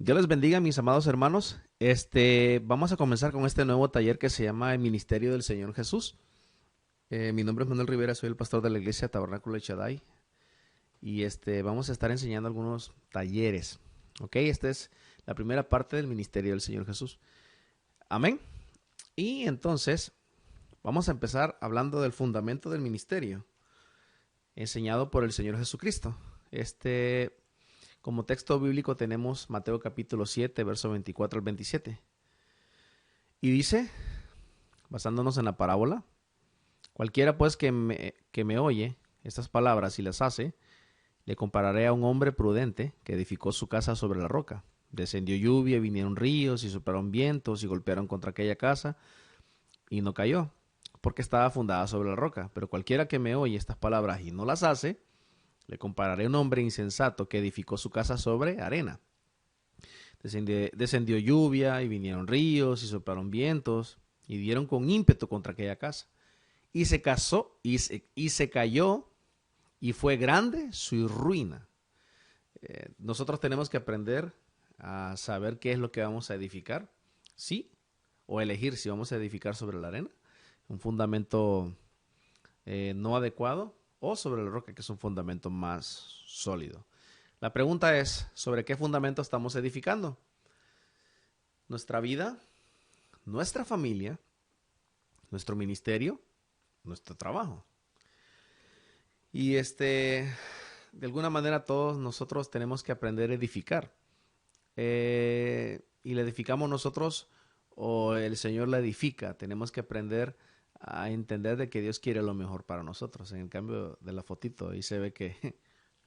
Dios les bendiga, mis amados hermanos. Vamos a comenzar con este nuevo taller que se llama El Ministerio del Señor Jesús. Mi nombre es Manuel Rivera, soy el pastor de la iglesia Tabernáculo de Shaddai. Y vamos a estar enseñando algunos talleres. Ok, esta es la primera parte del Ministerio del Señor Jesús. Amén. Y entonces, vamos a empezar hablando del fundamento del ministerio, enseñado por el Señor Jesucristo. Como texto bíblico tenemos Mateo capítulo 7, verso 24 al 27. Y dice, basándonos en la parábola, cualquiera pues que me oye estas palabras y las hace, le compararé a un hombre prudente que edificó su casa sobre la roca. Descendió lluvia, vinieron ríos y soplaron vientos y golpearon contra aquella casa y no cayó, porque estaba fundada sobre la roca. Pero cualquiera que me oye estas palabras y no las hace, le compararé a un hombre insensato que edificó su casa sobre arena. Descendió lluvia y vinieron ríos y soplaron vientos y dieron con ímpetu contra aquella casa. Y se cayó y fue grande su ruina. Nosotros tenemos que aprender a saber qué es lo que vamos a edificar, sí, o elegir si vamos a edificar sobre la arena, un fundamento no adecuado, o sobre la roca, que es un fundamento más sólido. La pregunta es, ¿sobre qué fundamento estamos edificando? Nuestra vida, nuestra familia, nuestro ministerio, nuestro trabajo. Y de alguna manera todos nosotros tenemos que aprender a edificar. Y la edificamos nosotros o el Señor la edifica. Tenemos que aprender a entender de que Dios quiere lo mejor para nosotros. En el cambio de la fotito, ahí se ve que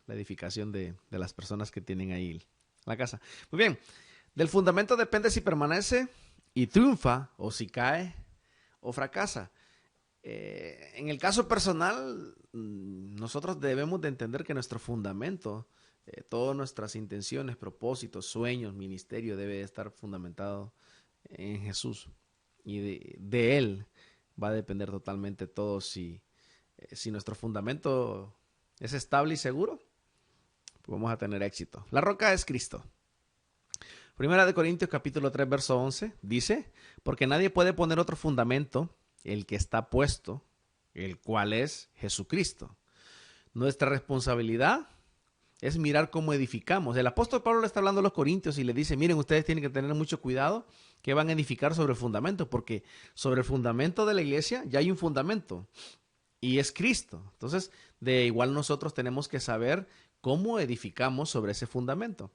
la edificación de las personas que tienen ahí la casa. Muy bien, del fundamento depende si permanece y triunfa, o si cae o fracasa. En el caso personal, nosotros debemos de entender que nuestro fundamento, todas nuestras intenciones, propósitos, sueños, ministerio, debe estar fundamentado en Jesús. Y de Él va a depender totalmente todo. Si nuestro fundamento es estable y seguro, pues vamos a tener éxito. La roca es Cristo. Primera de Corintios capítulo 3 verso 11 dice, porque nadie puede poner otro fundamento, el que está puesto, el cual es Jesucristo. Nuestra responsabilidad es mirar cómo edificamos. El apóstol Pablo le está hablando a los corintios y le dice, miren, ustedes tienen que tener mucho cuidado que van a edificar sobre el fundamento, porque sobre el fundamento de la iglesia ya hay un fundamento y es Cristo. Entonces, de igual nosotros tenemos que saber cómo edificamos sobre ese fundamento.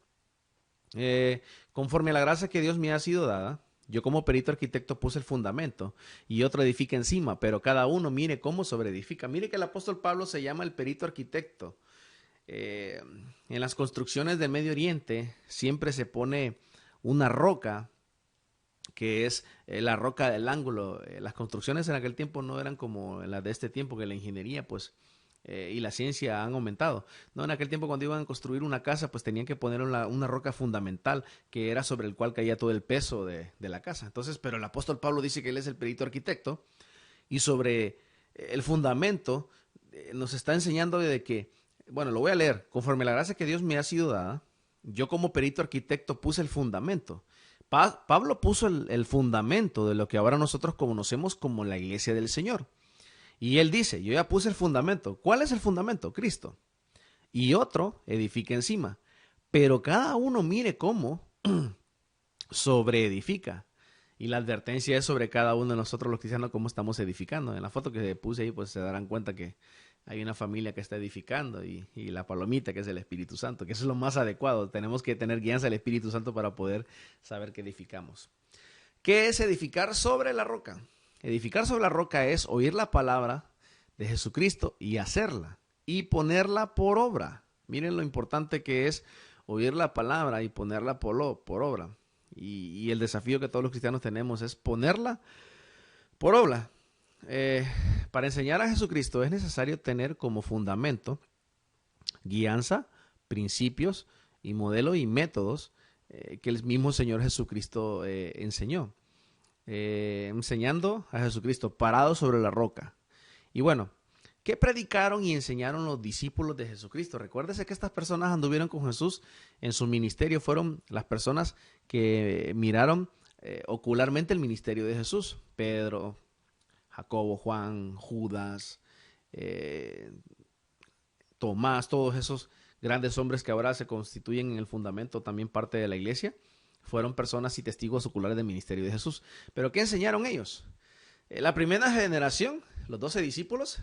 Conforme a la gracia que Dios me ha sido dada, yo como perito arquitecto puse el fundamento y otro edifica encima, pero cada uno mire cómo sobreedifica. Mire que el apóstol Pablo se llama el perito arquitecto. En las construcciones del Medio Oriente siempre se pone una roca que es la roca del ángulo. Las construcciones en aquel tiempo no eran como las de este tiempo, que la ingeniería pues y la ciencia han aumentado. No, en aquel tiempo cuando iban a construir una casa pues tenían que poner una roca fundamental que era sobre el cual caía todo el peso de la casa. Entonces, pero el apóstol Pablo dice que él es el perito arquitecto y sobre el fundamento nos está enseñando de que, bueno, lo voy a leer. Conforme a la gracia que Dios me ha sido dada, yo como perito arquitecto puse el fundamento. Pablo puso el fundamento de lo que ahora nosotros conocemos como la iglesia del Señor. Y él dice, yo ya puse el fundamento. ¿Cuál es el fundamento? Cristo. Y otro edifica encima. Pero cada uno mire cómo sobreedifica. Y la advertencia es sobre cada uno de nosotros los cristianos cómo estamos edificando. En la foto que puse ahí pues se darán cuenta que hay una familia que está edificando y la palomita que es el Espíritu Santo, que eso es lo más adecuado. Tenemos que tener guianza del Espíritu Santo para poder saber que edificamos. ¿Qué es edificar sobre la roca? Edificar sobre la roca es oír la palabra de Jesucristo y hacerla y ponerla por obra. Miren lo importante que es oír la palabra y ponerla por obra. Y el desafío que todos los cristianos tenemos es ponerla por obra. Para enseñar a Jesucristo es necesario tener como fundamento guianza, principios y modelos y métodos que el mismo Señor Jesucristo enseñó. Enseñando a Jesucristo parado sobre la roca. Y bueno, ¿Qué predicaron y enseñaron los discípulos de Jesucristo? Recuérdese que estas personas anduvieron con Jesús en su ministerio, fueron las personas que miraron ocularmente el ministerio de Jesús. Pedro, Jacobo, Juan, Judas, Tomás, todos esos grandes hombres que ahora se constituyen en el fundamento, también parte de la iglesia, fueron personas y testigos oculares del ministerio de Jesús. ¿Pero qué enseñaron ellos? La primera generación, los 12 discípulos,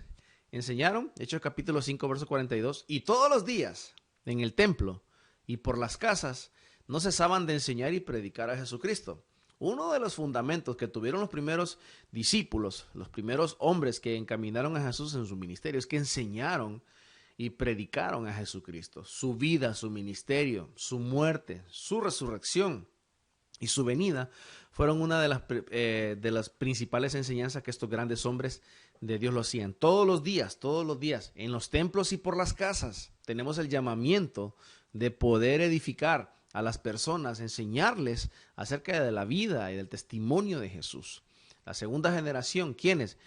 enseñaron, Hechos capítulo 5, verso 42, y todos los días en el templo y por las casas no cesaban de enseñar y predicar a Jesucristo. Uno de los fundamentos que tuvieron los primeros discípulos, los primeros hombres que encaminaron a Jesús en su ministerio, es que enseñaron y predicaron a Jesucristo, su vida, su ministerio, su muerte, su resurrección y su venida fueron una de las principales enseñanzas que estos grandes hombres de Dios lo hacían. Todos los días, en los templos y por las casas, tenemos el llamamiento de poder edificar a las personas, enseñarles acerca de la vida y del testimonio de Jesús. La segunda generación, ¿quiénes?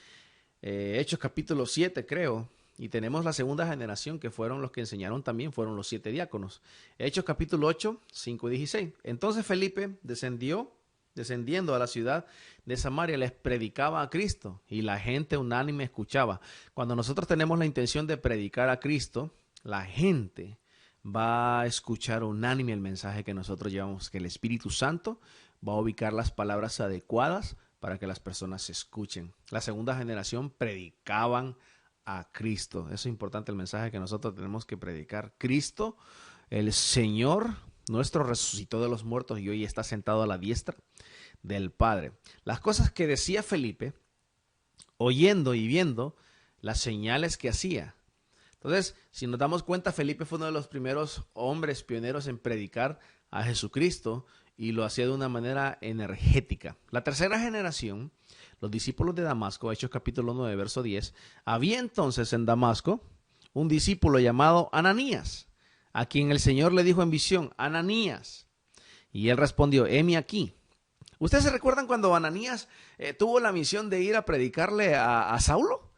Hechos capítulo 7, creo. Y tenemos la segunda generación que fueron los que enseñaron también, fueron los 7 diáconos. Hechos capítulo 8, 5 y 16. Entonces Felipe descendiendo a la ciudad de Samaria, les predicaba a Cristo y la gente unánime escuchaba. Cuando nosotros tenemos la intención de predicar a Cristo, la gente va a escuchar unánime el mensaje que nosotros llevamos, que el Espíritu Santo va a ubicar las palabras adecuadas para que las personas escuchen. La segunda generación predicaban a Cristo. Eso es importante, el mensaje que nosotros tenemos que predicar. Cristo, el Señor nuestro, resucitó de los muertos y hoy está sentado a la diestra del Padre. Las cosas que decía Felipe, oyendo y viendo las señales que hacía. Entonces, si nos damos cuenta, Felipe fue uno de los primeros hombres pioneros en predicar a Jesucristo y lo hacía de una manera energética. La tercera generación, los discípulos de Damasco, Hechos capítulo 9, verso 10, había entonces en Damasco un discípulo llamado Ananías, a quien el Señor le dijo en visión, Ananías. Y él respondió, heme aquí. ¿Ustedes se recuerdan cuando Ananías tuvo la misión de ir a predicarle a Saulo?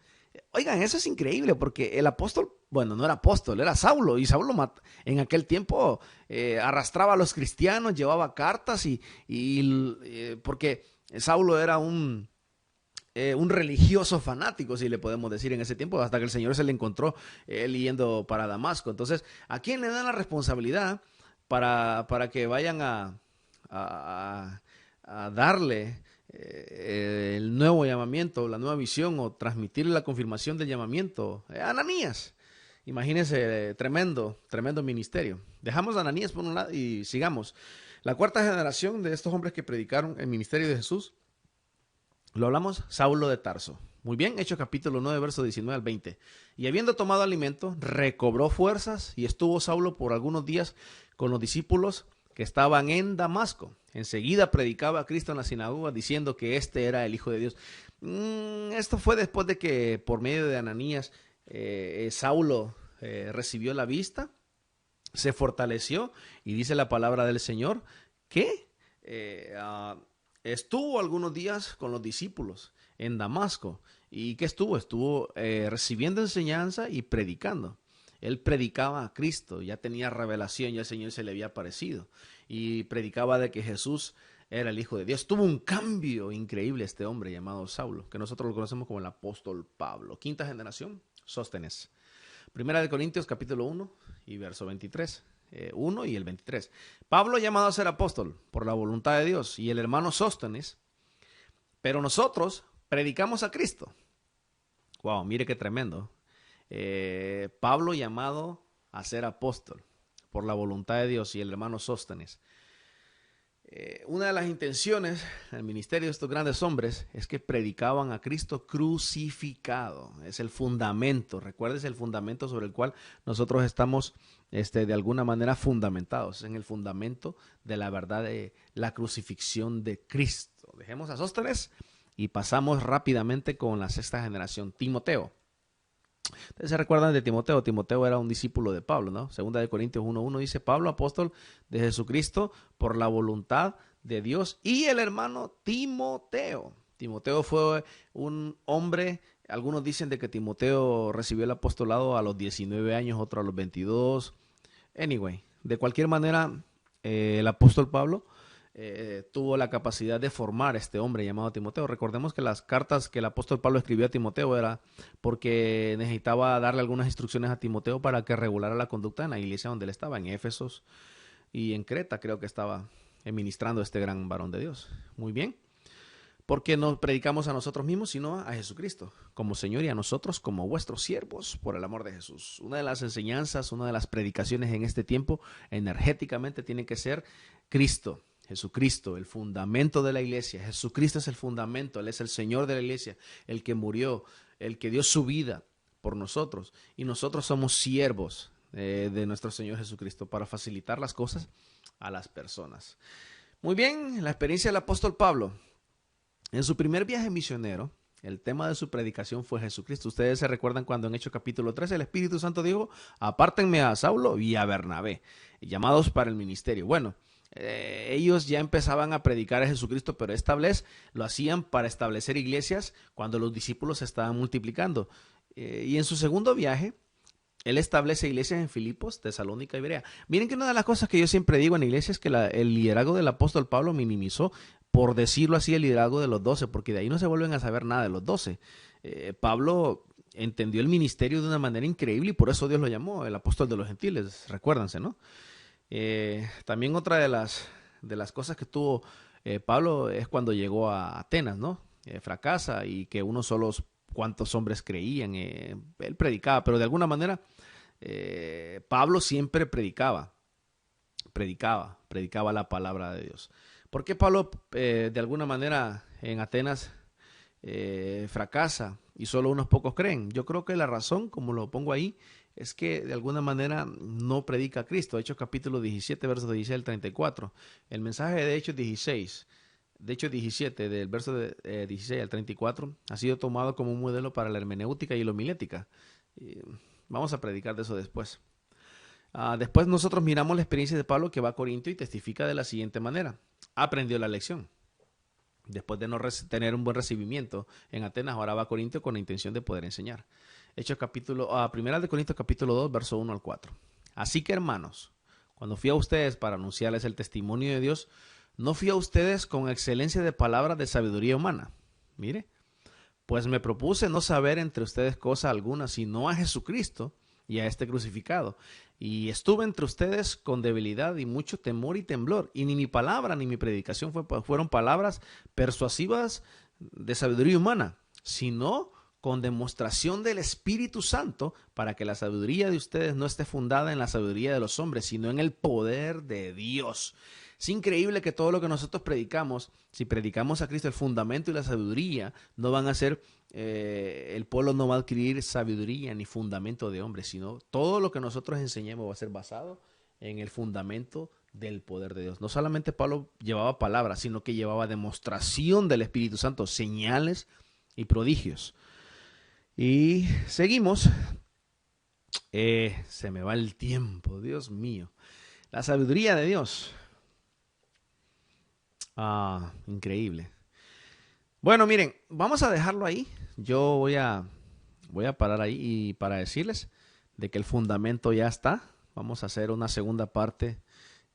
Oigan, eso es increíble porque el apóstol, bueno, no era apóstol, era Saulo. Y Saulo en aquel tiempo arrastraba a los cristianos, llevaba cartas porque Saulo era un religioso fanático, si le podemos decir en ese tiempo, hasta que el Señor se le encontró él yendo para Damasco. Entonces, ¿a quién le dan la responsabilidad para que vayan a darle el nuevo llamamiento, la nueva visión o transmitirle la confirmación del llamamiento? Ananías. Imagínense, tremendo ministerio. Dejamos a Ananías por un lado y sigamos. La cuarta generación de estos hombres que predicaron el ministerio de Jesús, lo hablamos, Saulo de Tarso. Muy bien, Hechos capítulo 9, verso 19 al 20. Y habiendo tomado alimento, recobró fuerzas y estuvo Saulo por algunos días con los discípulos que estaban en Damasco. Enseguida predicaba a Cristo en la sinagoga diciendo que este era el Hijo de Dios. Esto fue después de que por medio de Ananías Saulo recibió la vista, se fortaleció y dice la palabra del Señor que estuvo algunos días con los discípulos en Damasco. ¿Y qué estuvo? Estuvo recibiendo enseñanza y predicando. Él predicaba a Cristo, ya tenía revelación, ya el Señor se le había aparecido y predicaba de que Jesús era el Hijo de Dios. Tuvo un cambio increíble este hombre llamado Saulo, que nosotros lo conocemos como el apóstol Pablo. Quinta generación, Sóstenes. Primera de Corintios capítulo 1 y verso 23. 1 y el 23. Pablo llamado a ser apóstol por la voluntad de Dios y el hermano Sóstenes, pero nosotros predicamos a Cristo. Wow, mire qué tremendo. Pablo llamado a ser apóstol por la voluntad de Dios y el hermano Sóstenes. Una de las intenciones del ministerio de estos grandes hombres es que predicaban a Cristo crucificado. Es el fundamento, recuerdes el fundamento sobre el cual nosotros estamos de alguna manera fundamentados, en el fundamento de la verdad de la crucifixión de Cristo. Dejemos a Sóstenes y pasamos rápidamente con la sexta generación, Timoteo. Ustedes se recuerdan de Timoteo. Timoteo era un discípulo de Pablo, ¿no? Segunda de Corintios 1:1 dice, Pablo, apóstol de Jesucristo por la voluntad de Dios, y el hermano Timoteo. Timoteo fue un hombre Algunos dicen de que Timoteo recibió el apostolado a los 19 años, otro a los 22. Anyway, de cualquier manera, el apóstol Pablo tuvo la capacidad de formar a este hombre llamado Timoteo. Recordemos que las cartas que el apóstol Pablo escribió a Timoteo era porque necesitaba darle algunas instrucciones a Timoteo para que regulara la conducta en la iglesia donde él estaba, en Éfesos y en Creta, creo que estaba ministrando este gran varón de Dios. Muy bien. Porque no predicamos a nosotros mismos, sino a Jesucristo como Señor y a nosotros como vuestros siervos por el amor de Jesús. Una de las enseñanzas, una de las predicaciones en este tiempo energéticamente tiene que ser Cristo, Jesucristo, el fundamento de la iglesia. Jesucristo es el fundamento, Él es el Señor de la iglesia, el que murió, el que dio su vida por nosotros. Y nosotros somos siervos de nuestro Señor Jesucristo para facilitar las cosas a las personas. Muy bien, la experiencia del apóstol Pablo. En su primer viaje misionero, el tema de su predicación fue Jesucristo. Ustedes se recuerdan cuando en Hechos capítulo 13 el Espíritu Santo dijo, apártenme a Saulo y a Bernabé, llamados para el ministerio. Bueno, ellos ya empezaban a predicar a Jesucristo, pero esta vez lo hacían para establecer iglesias cuando los discípulos se estaban multiplicando. Y en su segundo viaje, él establece iglesias en Filipos, Tesalónica y Berea. Miren que una de las cosas que yo siempre digo en la iglesia es que el liderazgo del apóstol Pablo minimizó, por decirlo así, el liderazgo de los 12, porque de ahí no se vuelven a saber nada de los 12. Pablo entendió el ministerio de una manera increíble y por eso Dios lo llamó el apóstol de los gentiles, recuérdense, ¿no? También otra de las cosas que tuvo Pablo es cuando llegó a Atenas, ¿no? Fracasa y que unos solos cuantos hombres creían. Él predicaba, pero de alguna manera Pablo siempre predicaba la palabra de Dios. ¿Por qué Pablo de alguna manera en Atenas fracasa y solo unos pocos creen? Yo creo que la razón, como lo pongo ahí, es que de alguna manera no predica a Cristo. Hechos capítulo 17, versos 16 al 34. El mensaje de Hechos 16, de Hechos 17, del verso 16 al 34, ha sido tomado como un modelo para la hermenéutica y la homilética. Vamos a predicar de eso después. Después nosotros miramos la experiencia de Pablo, que va a Corinto y testifica de la siguiente manera. Aprendió la lección. Después de no tener un buen recibimiento en Atenas, ahora va a Corinto con la intención de poder enseñar. Hechos Primera de Corintios capítulo 2, verso 1 al 4. Así que, hermanos, cuando fui a ustedes para anunciarles el testimonio de Dios, no fui a ustedes con excelencia de palabras de sabiduría humana. Mire, pues me propuse no saber entre ustedes cosa alguna, sino a Jesucristo y a este crucificado. Y estuve entre ustedes con debilidad y mucho temor y temblor. Y ni mi palabra ni mi predicación fueron palabras persuasivas de sabiduría humana, sino con demostración del Espíritu Santo, para que la sabiduría de ustedes no esté fundada en la sabiduría de los hombres, sino en el poder de Dios. Es increíble que todo lo que nosotros predicamos, si predicamos a Cristo, el fundamento y la sabiduría, no van a ser, el pueblo no va a adquirir sabiduría ni fundamento de hombres, sino todo lo que nosotros enseñemos va a ser basado en el fundamento del poder de Dios. No solamente Pablo llevaba palabras, sino que llevaba demostración del Espíritu Santo, señales y prodigios. Y seguimos. Se me va el tiempo, Dios mío. La sabiduría de Dios. Increíble. Bueno, miren, vamos a dejarlo ahí. Yo voy a parar ahí y para decirles de que el fundamento ya está. Vamos a hacer una segunda parte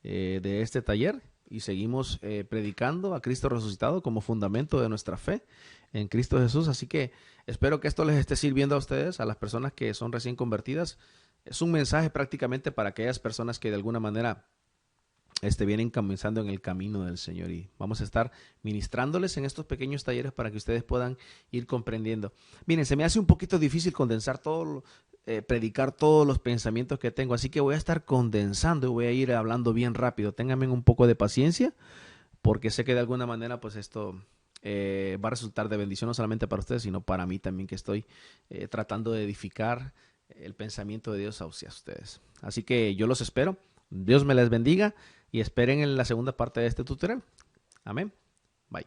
de este taller y seguimos predicando a Cristo resucitado como fundamento de nuestra fe en Cristo Jesús. Así que espero que esto les esté sirviendo a ustedes, a las personas que son recién convertidas. Es un mensaje prácticamente para aquellas personas que de alguna manera vienen comenzando en el camino del Señor, y vamos a estar ministrándoles en estos pequeños talleres para que ustedes puedan ir comprendiendo. Miren, se me hace un poquito difícil condensar predicar todos los pensamientos que tengo, así que voy a estar condensando y voy a ir hablando bien rápido. Ténganme un poco de paciencia, porque sé que de alguna manera pues esto va a resultar de bendición no solamente para ustedes, sino para mí también, que estoy tratando de edificar el pensamiento de Dios hacia ustedes. Así que yo los espero. Dios me les bendiga y esperen en la segunda parte de este tutorial. Amén. Bye.